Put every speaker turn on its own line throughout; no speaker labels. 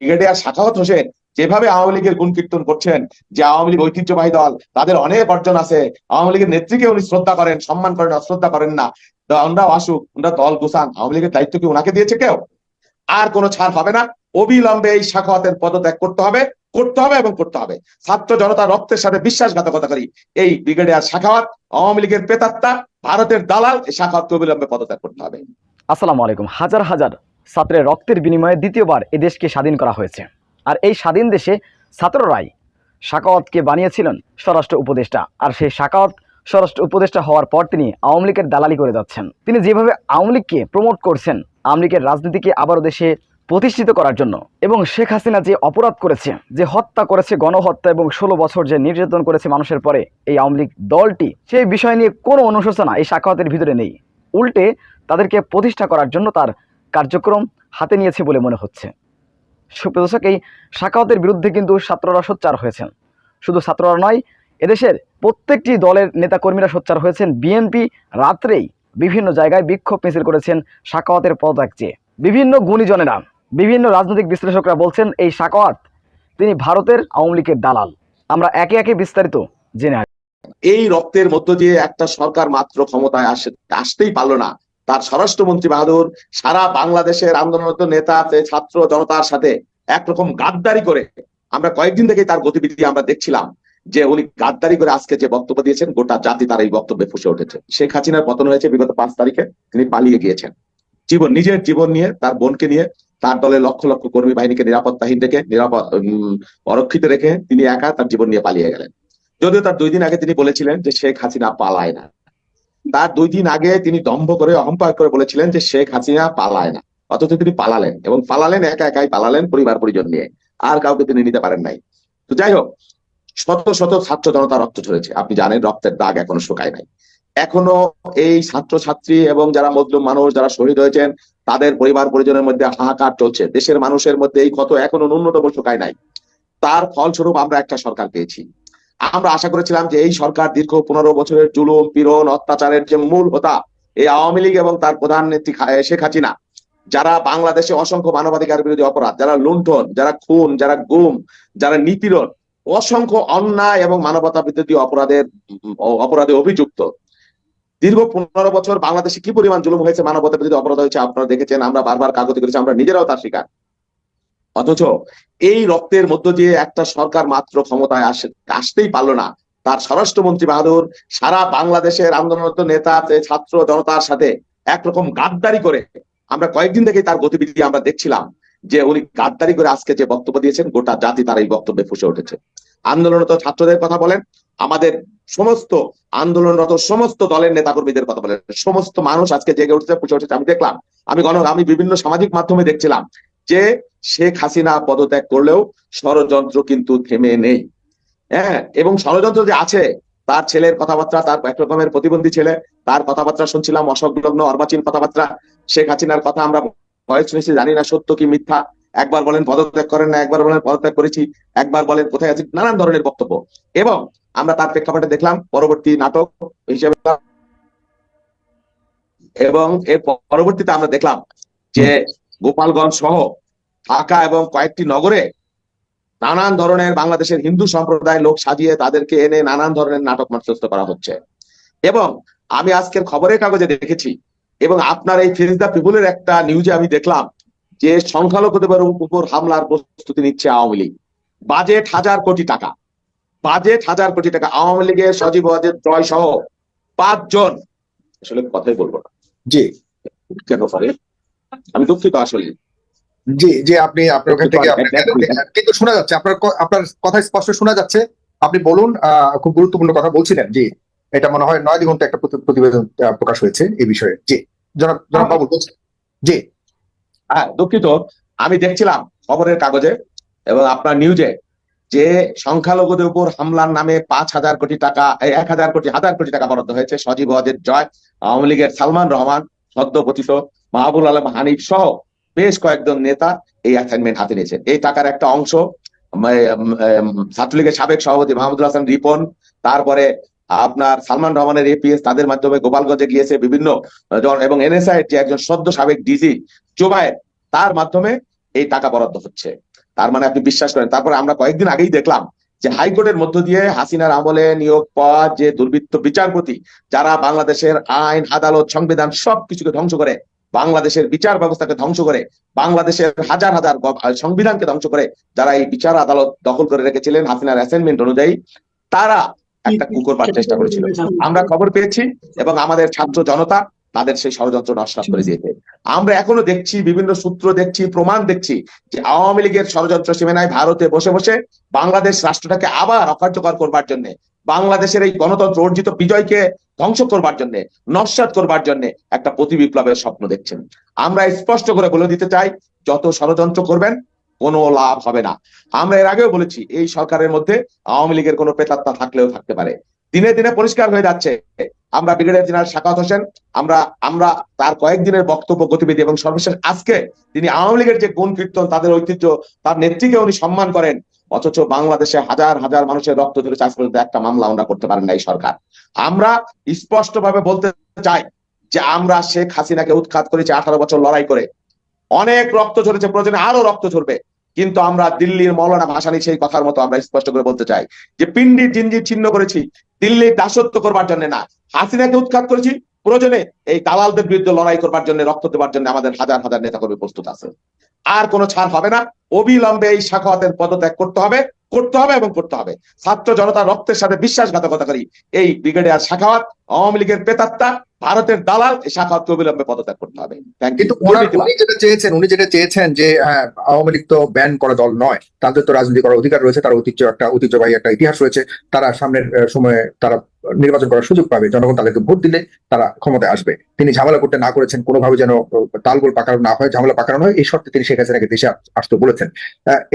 Brigadier Sakhawat Hossain যেভাবে আওয়ামী লীগের গুণ কীর্তন করছেন, যে আওয়ামী লীগ ঐতিহ্যবাহী দল, তাদের অনেক অর্জন আছে, আওয়ামী লীগের নেত্রীকে উনি শ্রদ্ধা করেন, সম্মান করেন, অশ্রদ্ধা করেন না, তো ওনারাও আসুক, ওনারা দল গোছান, আওয়ামী লীগের দায়িত্ব কি ওনাকে দিয়েছে কেউ? আর কোনো ছাড় হবে না। অবিলম্বে এই সাখাওয়াতের পদত্যাগ করতে হবে, করতে হবে এবং করতে হবে। ছাত্র জনতা রক্তের সাথে বিশ্বাসঘাতকতাকারী এই ব্রিগেডিয়ার সাখাওয়াত, আওয়ামী লীগের প্রেতাত্মা, ভারতের দালাল, এই সাখাওয়াতকে অবিলম্বে পদত্যাগ করতে হবে।
আসসালামু আলাইকুম। হাজার হাজার ছাত্রের রক্তের বিনিময়ে দ্বিতীয়বার এ দেশকে স্বাধীন করা হয়েছে। আর এই স্বাধীন দেশে ছাত্ররাই সাখাওয়াতকে বানিয়েছিলেন স্বরাষ্ট্র উপদেষ্টা। আর সেই সাখাওয়াত স্বরাষ্ট্র উপদেষ্টা হওয়ার পর তিনি আওয়ামী লীগের দালালি করে যাচ্ছেন। তিনি যেভাবে আওয়ামী লীগকে প্রমোট করছেন, আওয়ামী লীগের রাজনীতিকে আবারও দেশে প্রতিষ্ঠিত করার জন্য, এবং শেখ হাসিনা যে অপরাধ করেছে, যে হত্যা করেছে, গণহত্যা, এবং 16 বছর যে নির্যাতন করেছে মানুষের পরে এই আওয়ামী লীগ দলটি, সেই বিষয় নিয়ে কোনো অনুশোচনা এই সাখাওয়াতের ভিতরে নেই। উল্টে তাদেরকে প্রতিষ্ঠা করার জন্য তার কার্যক্রম হাতে নিয়েছে বলে মনে হচ্ছে। সুপ্রিয় দর্শক, এই সাখাওয়াতের বিরুদ্ধে কিন্তু ছাত্ররা সোচ্চার হয়েছেন। শুধু ছাত্ররা নয়, এদেশের প্রত্যেকটি দলের নেতাকর্মীরা সোচ্চার হয়েছেন। বিএনপি রাত্রেই বিভিন্ন জায়গায় বিক্ষোভ মিছিল করেছেন সাখাওয়াতের পদত্যাগ চেয়ে। বিভিন্ন গুণীজনেরা, বিভিন্ন রাজনৈতিক বিশ্লেষকরা বলছেন এই সাখাওয়াত তিনি ভারতের আওয়ামী লীগের দালাল। আমরা একে একে বিস্তারিত জেনে আসি।
এই রক্তের মধ্য দিয়ে একটা সরকার মাত্র ক্ষমতায় আসতেই পারলো না, তার স্বরাষ্ট্রমন্ত্রী বাহাদুর সারা বাংলাদেশের আন্দোলনরত নেতা ছাত্র জনতার সাথে একরকম গাদ্দারি করে, আমরা কয়েকদিন থেকেই তার গতিবিধি আমরা দেখছিলাম, যে উনি গাদ্দারি করে আজকে যে বক্তব্য দিয়েছেন, গোটা জাতি তার এই বক্তব্যে ফুসে উঠেছে। শেখ হাসিনার পতন হয়েছে বিগত 5 তারিখে, তিনি পালিয়ে গিয়েছেন নিজের জীবন নিয়ে, তার বোনকে নিয়ে, তার দলের লক্ষ লক্ষ কর্মী বাহিনীকে নিরাপত্তাহীন রেখে, অরক্ষিত রেখে তিনি একা তার জীবন নিয়ে পালিয়ে গেলেন। যদিও তার 2 দিন আগে তিনি বলেছিলেন যে শেখ হাসিনা পালায় না। তার 2 দিন আগে তিনি দম্ভ করে, অহংকার করে বলেছিলেন যে শেখ হাসিনা পালায় না, অথচ তিনি পালালেন, এবং পালালেন একা একাই পালালেন, পরিবার পরিজন নিয়ে, আর কাউকে তিনি নিতে পারেন নাই। তো যাই হোক, শত শত ছাত্র জনতা রক্ত ঝরেছে, আপনি জানেন, রক্তের দাগ এখনো শুকায় নাই। এখনো এই ছাত্র ছাত্রী এবং যারা মজলুম মানুষ, যারা শহীদ হয়েছেন, তাদের পরিবার পরিজনের মধ্যে হাহাকার চলছে। দেশের মানুষের মধ্যে এই ক্ষত এখনো ন্যূনতম শুকায় নাই। তার ফলস্বরূপ আমরা একটা সরকার পেয়েছি। আমরা আশা করেছিলাম যে এই সরকার দীর্ঘ 15 বছরের জুলুম, পীড়ন, অত্যাচারের যে মূল হোতা এই আওয়ামী লীগ এবং তার প্রধান নেত্রী শেখ হাসিনা, যারা বাংলাদেশে অসংখ্য মানবাধিকার বিরোধী অপরাধ, যারা লুণ্ঠন, যারা খুন, যারা গুম, যারা নিপীড়ন, অসংখ্য অন্যায় এবং মানবতা বিরোধী অপরাধে অভিযুক্ত, দীর্ঘ 15 বছর বাংলাদেশে কি পরিমাণ জুলুম হয়েছে, মানবতা বিরোধী অপরাধ হয়েছে, আপনারা দেখেছেন, আমরা বারবার কাগজে করেছি, আমরা নিজেরাও তার শিকার। অথচ এই রক্তের মধ্য দিয়ে একটা সরকার মাত্র ক্ষমতায় আসতেই পারলো না, তার স্বরাষ্ট্রমন্ত্রী বাহাদুর সারা বাংলাদেশের আন্দোলনরত নেতা ছাত্র জনতার সাথে একরকম গাদ্দারি করে, আমরা কয়েকদিন থেকেই তার গতিবিধি আমরা দেখছিলাম, যে উনি গাদ্দারি করে আজকে যে বক্তব্য দিয়েছেন, গোটা জাতি তার এই বক্তব্যে ফুসে উঠেছে। আন্দোলনরত ছাত্রদের কথা বলেন, আমাদের সমস্ত আন্দোলনরত সমস্ত দলের নেতাকর্মীদের কথা বলেন, সমস্ত মানুষ আজকে জেগে উঠেছে, ফুসে উঠেছে। আমি দেখলাম, আমি বিভিন্ন সামাজিক মাধ্যমে দেখছিলাম যে শেখ হাসিনা পদত্যাগ করলেও ষড়যন্ত্র কিন্তু থেমে নেই। হ্যাঁ, এবং ষড়যন্ত্র যে আছে, তার ছেলের কথাবার্তা, তার এক রকমের প্রতিবন্ধী ছেলে, তার কথাবার্তা শুনছিলাম, অসংলগ্ন অর্বাচীন কথাবার্তা। শেখ হাসিনার কথা আমরা ভয়েস শুনেছি, জানি না সত্য কি মিথ্যা। একবার বলেন পদত্যাগ করেন না, একবার বলেন পদত্যাগ করেছি, একবার বলেন কোথায় আছি, নানান ধরনের বক্তব্য। এবং আমরা তার প্রেক্ষাপটে দেখলাম পরবর্তী নাটক হিসেবে, এবং এর পরবর্তীতে আমরা দেখলাম যে গোপালগঞ্জ সহ ঢাকা এবং কয়েকটি নগরে নানান ধরনের বাংলাদেশের হিন্দু সম্প্রদায়ের লোক সাজিয়ে তাদেরকে এনে নানান ধরনের নাটক মঞ্চস্থ করা হচ্ছে। এবং আমি আজকের খবরের কাগজে দেখেছি, এবং আপনার এই ফেস দ্য পিপুলের একটা নিউজে আমি দেখলাম যে সংখ্যালঘুদের উপর হামলার প্রস্তুতি নিচ্ছে আওয়ামী লীগ। বাজেট 1000 কোটি টাকা, বাজেট 1000 কোটি টাকা। আওয়ামী লীগের সজীব ওয়াজেদ জয় সহ 5 জন, আসলে কথাই বলবো না,
জি
কেন পারে, আমি দুঃখিত আসলে।
জি জি আপনি আপনার ওখান থেকে কিন্তু শোনা যাচ্ছে, আপনার কথা স্পষ্ট শোনা যাচ্ছে। আপনি বলুন, খুব গুরুত্বপূর্ণ কথা বলছিলেন। জি, এটা মনে হয় 9 দিগন্তে একটা প্রতিবেদন প্রকাশ হয়েছে এই বিষয়ে। জি, জনাব বাবু বলছেন। জি
হ্যাঁ, দুঃখিত, আমি দেখছিলাম খবরের কাগজে এবং আপনার নিউজে যে সংখ্যালঘুদের উপর হামলার নামে 5000 কোটি টাকা, 1000 কোটি টাকা বরাদ্দ হয়েছে। সজীব ওয়াজেদ জয়, আওয়ামী লীগের সালমান রহমান, সদ্যপতিত মাহবুব আলম হানিফ সহ বেশ কয়েকজন নেতা এই অ্যাসাইনমেন্ট হাতে নিয়েছেন। এই টাকার একটা অংশ ছাত্রলীগের সাবেক সভাপতি মাহমুদুল হাসান রিপন, তারপরে আপনার সালমান রহমানের এপিএস, তাদের মাধ্যমে গোপালগঞ্জে গিয়েছে বিভিন্ন, এবং এনএসআই যে একজন সদ্য সাবেক ডিজি জোবায়ের, তার মাধ্যমে এই টাকা বরাদ্দ হচ্ছে। তার মানে আপনি বিশ্বাস করেন? তারপরে আমরা কয়েকদিন আগেই দেখলাম যে হাইকোর্টের মধ্য দিয়ে হাসিনার আমলে নিয়োগ পাওয়া যে দুর্বৃত্ত বিচারপতি, যারা বাংলাদেশের আইন, আদালত, সংবিধান সবকিছুকে ধ্বংস করে, বাংলাদেশের বিচার ব্যবস্থাকে ধ্বংস করে, বাংলাদেশের হাজার হাজার সংবিধানকে ধ্বংস করে, যারা এই বিচার আদালত দখল করে রেখেছিলেন হাসিনার অ্যাসাইনমেন্ট অনুযায়ী, তারা একটা কুকুর পাওয়ার চেষ্টা করেছিল। আমরা খবর পেয়েছি এবং আমাদের ছাত্র জনতা তাদের সেই ষড়যন্ত্র নস্যাৎ করে দিয়েছে। আমরা এখনো দেখছি, বিভিন্ন সূত্র দেখছি, প্রমাণ দেখছি যে আওয়ামী লীগের ষড়যন্ত্র সীমানায় ভারতে বসে বসে বাংলাদেশ রাষ্ট্রটাকে আবার অকার্যকর করবার জন্য, বাংলাদেশের এই গণতন্ত্র অর্জিত বিজয়কে ধ্বংস করবার জন্য, নস্যাৎ করবার জন্য একটা প্রতি বিপ্লবের স্বপ্ন দেখছেন। আমরা স্পষ্ট করে বলে দিতে চাই, যত ষড়যন্ত্র করবেন কোনো লাভ হবে না। আমরা এর আগেও বলেছি, এই সরকারের মধ্যে আওয়ামী লীগের কোনো প্রেতাত্মা থাকলেও থাকতে পারে। দিনে দিনে পরিষ্কার হয়ে যাচ্ছে। আমরা ব্রিগেডিয়ার জেনারেল সাখাওয়াত হোসেন, আমরা তার কয়েকদিনের বক্তব্য, গতিবিধি এবং সর্বশেষ আজকে তিনি আওয়ামী লীগের যে গুণ কীর্তন, তাদের ঐতিহ্য, তার নেত্রীকে উনি সম্মান করেন, অথচ বাংলাদেশে হাজার হাজার মানুষের রক্ত ঝরেছে, আজ পর্যন্ত একটা মামলা আমরা করতে পারেন না এই সরকার। আমরা স্পষ্ট ভাবে বলতে চাই যে আমরা শেখ হাসিনাকে উৎখাত করেছি 18 বছর লড়াই করে, অনেক রক্ত ঝরেছে, প্রয়োজনে আরো রক্ত ঝরবে, কিন্তু আমরা দিল্লির মৌলানা ভাসানী সেই কথার মতো আমরা স্পষ্ট করে বলতে চাই যে পিন্ডির জিঞ্জির ছিন্ন করেছি দিল্লির দাসত্ব করবার জন্য না, হাসিনাকে উৎখাত করেছি, প্রয়োজনে এই দালালদের বিরুদ্ধে লড়াই করবার জন্য, রক্ত দেবার জন্য আমাদের হাজার হাজার নেতাকর্মী প্রস্তুত আছে। আর কোনো ছাড় হবে না। অবিলম্বে এই সাখাওয়াতের পদত্যাগ করতে হবে, করতে হবে এবং করতে হবে। ছাত্র জনতার রক্তের সাথে বিশ্বাসঘাতকতাকারী এই ব্রিগেডিয়ার সাখাওয়াত, আওয়ামী লীগের প্রেতাত্মা, ভারতের দালাল, এই সাখাওয়াতকে অবিলম্বে পদত্যাগ করতে হবে।
কিন্তু উনি যেটা চেয়েছেন যে আওয়ামী লীগ তো ব্যান করা দল নয়, তাদের তো রাজনীতি করার অধিকার রয়েছে, তার ঐতিহ্যবাহী একটা ইতিহাস রয়েছে, তারা সামনের সময়ে তারা নির্বাচন করার সুযোগ পাবে, জনগণ তাদেরকে ভোট দিলে তারা ক্ষমতায় আসবে। তিনি ঝামেলা করতে না করেছেন, কোনোভাবে যেন তালগোল পাকানো না হয়, ঝামেলা পাকানো হয়, এই শর্তে তিনি শেখ হাসিনাকে দেশে আসতে বলেছেন।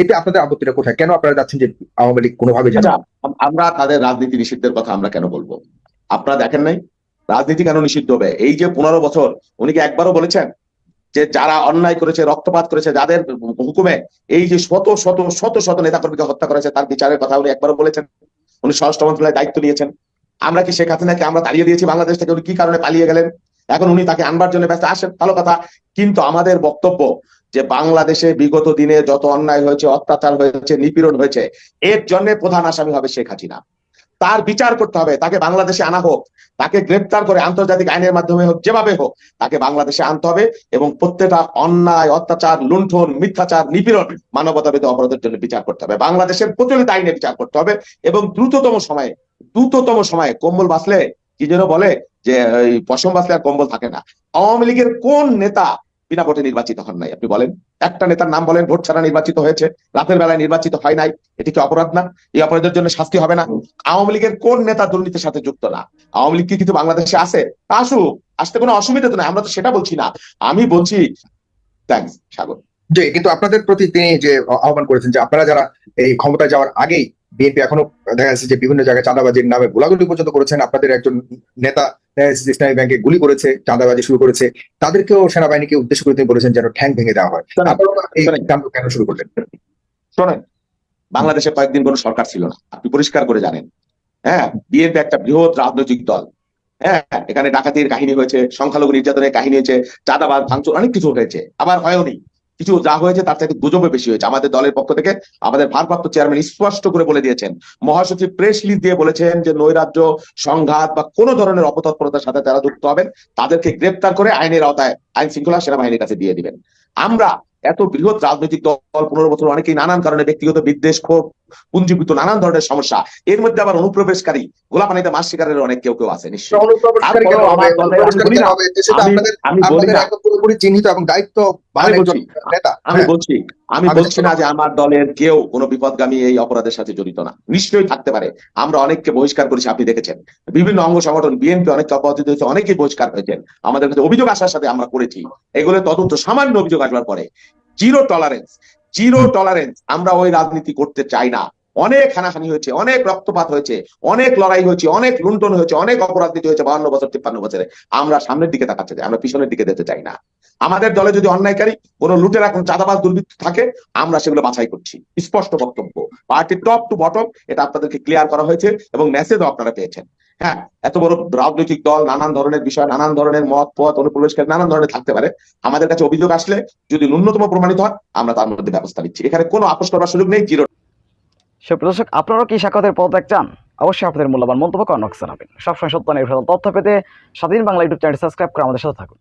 এতে আপনাদের আপত্তিটা কোথায়? কেন আপনারা যাচ্ছেন যে আওয়ামী লীগ কোনোভাবে যেন?
আমরা তাদের রাজনীতি নিষিদ্ধের কথা আমরা কেন বলবো? আপনারা দেখেন নাই রাজনীতি কেন নিষিদ্ধ হবে? এই যে 15 বছর, উনি কি একবারও বলেছেন যে যারা অন্যায় করেছে, রক্তপাত করেছে, যাদের হুকুমে এই যে শত শত শত শত নেতাকর্মীকে হত্যা করেছে, তার বিচারের কথা উনি একবারও বলেছেন? উনি স্বরাষ্ট্র মন্ত্রণালয়ের দায়িত্ব নিয়েছেন। আমরা কি শেখ হাসিনাকে আমরা তাড়িয়ে দিয়েছি বাংলাদেশ থেকে? উনি কি কারণে পালিয়ে গেলেন? এখন উনি তাকে আনবার জন্য ব্যস্ত। আসেন, ভালো কথা, কিন্তু আমাদের বক্তব্য যে বাংলাদেশে বিগত দিনে যত অন্যায় হয়েছে, অত্যাচার হয়েছে, নিপীড়ন হয়েছে, এর জন্য প্রধান আসামি হবে শেখ হাসিনা। তার বিচার করতে হবে, তাকে বাংলাদেশে আনা হোক, তাকে গ্রেপ্তার করে আন্তর্জাতিক আইনের মাধ্যমে হোক, যেভাবে হোক তাকে বাংলাদেশে আনতে হবে এবং প্রত্যেকটা অন্যায়, অত্যাচার, লুণ্ঠন, মিথ্যাচার, নিপীড়ন, মানবতাবিরোধী অপরাধের জন্য বিচার করতে হবে, বাংলাদেশের প্রচলিত আইনে বিচার করতে হবে এবং দ্রুততম সময়ে কম্বল বাঁচলে কি যেন বলে যে পশম বাঁচলে আর কম্বল থাকে না। আওয়ামী লীগের কোন নেতা বিনা ভোটে নির্বাচিত হন নাই? আপনি বলেন, একটা নেতার নাম বলেন ভোট ছাড়া নির্বাচিত হয়েছে, রাতের বেলায় নির্বাচিত হয় নাই, এটি কি অপরাধ না? এই অপরাধের জন্য শাস্তি হবে না? আওয়ামী লীগের কোন নেতা দুর্নীতির সাথে যুক্ত না? আওয়ামী লীগ কি কিন্তু বাংলাদেশে আছে? আসুক, আসতে কোনো অসুবিধা তো নাই, আমরা তো সেটা বলছি না। আমি বলছি থ্যাংকস সাগর
যে, কিন্তু আপনাদের প্রতি তিনি যে আহ্বান করেছেন যে আপনারা যারা এই ক্ষমতায় যাওয়ার আগেই, বিএনপি এখনো দেখা যাচ্ছে যে বিভিন্ন জায়গায় চাঁদাবাজির নামে গোলাগুলি পর্যন্ত করেছেন, আপনাদের একজন নেতা ইসলামী ব্যাংকে গুলি করেছে, চাঁদাবাজি শুরু করেছে, তাদেরকেও সেনাবাহিনীকে উদ্দেশ্য করে তিনি বলেছেন যেন ঠ্যাং ভেঙে দেওয়া হয়। এই কাণ্ড কেন শুরু করলেন?
শোনেন, বাংলাদেশে কয়েকদিন কোনো সরকার ছিল না, আপনি পরিষ্কার করে জানেন। হ্যাঁ, বিএনপি একটা বৃহৎ রাজনৈতিক দল। হ্যাঁ, এখানে ডাকাতির কাহিনী হয়েছে, সংখ্যালঘু নির্যাতনের কাহিনী হয়েছে, চাঁদাবাজ, ভাঙচুর, অনেক কিছু হয়েছে, আবার হয়ওনি। কিছু যা হয়েছে তার চাইতে গুজবে বেশি হয়েছে। আমাদের দলের পক্ষ থেকে আমাদের ভারপ্রাপ্ত চেয়ারম্যান স্পষ্ট করে বলে দিয়েছেন, মহাসচিব প্রেস রিলিজ দিয়ে বলেছেন যে নৈরাজ্য, সংঘাত বা কোনো ধরনের অপতৎপরতার সাথে যারা যুক্ত হবেন তাদেরকে গ্রেপ্তার করে আইনের আওতায় আইন শৃঙ্খলা সেনাবাহিনীর কাছে দিয়ে দিবেন। আমরা এত বৃহৎ রাজনৈতিক দল, 15 বছর, অনেকেই নানান কারণে ব্যক্তিগত বিদ্বেষ, ক্ষোভ, পুঞ্জীভূত নানান ধরনের সমস্যা, এর মধ্যে আবার অনুপ্রবেশকারী, গোলা পানিতে মাছ শিকারের অনেক কেউ আছে নিশ্চয়ই।
পুরোপুরি চিহ্নিত এবং দায়িত্ব
আমি বলছি না যে আমার দলের কেউ কোনো বিপদগামী এই অপরাধের সাথে জড়িত না, নিশ্চয়ই থাকতে পারে। আমরা অনেককে বহিষ্কার করেছি, আপনি দেখেছেন বিভিন্ন অঙ্গ সংগঠন, বিএনপি অনেককে অপরাধিত হয়েছে, অনেকেই বহিষ্কার হয়েছেন। আমাদের কাছে অভিযোগ আসার সাথে আমরা করেছি, এগুলো তদন্ত, সামান্য অভিযোগ আসবার পরে জিরো টলারেন্স। আমরা ওই রাজনীতি করতে চাই না। অনেক হানাহানি হয়েছে, অনেক রক্তপাত হয়েছে, অনেক লড়াই হয়েছে, অনেক লুণ্ঠন হয়েছে, অনেক অপরাধ হয়েছে 52 বছর 53 বছরে। আমরা সামনের দিকে তাকাতে চাই, আমরা পিছনের দিকে যেতে চাই না। আমাদের দলে যদি অন্যায়কারী, কোন লুটেরা, কোন চাঁদাবাজ, দুর্বৃত্ত থাকে, আমরা সেগুলো বাছাই করছি। স্পষ্ট বক্তব্য, পার্টি টপ টু বটম, এটা আপনাদেরকে ক্লিয়ার করা হয়েছে এবং মেসেজও আপনারা পেয়েছেন। হ্যাঁ, এত বড় রাজনৈতিক দল, নানান ধরনের বিষয়, নানান ধরনের মত পথ অনুপ্রবেশকারী নানান ধরনের থাকতে পারে। আমাদের কাছে অভিযোগ আসলে যদি ন্যূনতম প্রমাণিত হয়, আমরা তার মধ্যে ব্যবস্থা নিচ্ছি। এখানে কোনো আপোষ করবার সুযোগ নেই। জিরো।
সুপ্রিয় দর্শক, আপনারাও কি সাক্ষাতের পদত্যাগ চান? অবশ্যই আপনাদের মূল্যবান মন্তব্য কমেন্ট বক্সে জানাবেন। সবসময় সত্য নির্ভর তথ্য পেতে স্বাধীন বাংলা ইউটিউব চ্যানেল সাবস্ক্রাইব করে আমাদের সাথে থাকুন।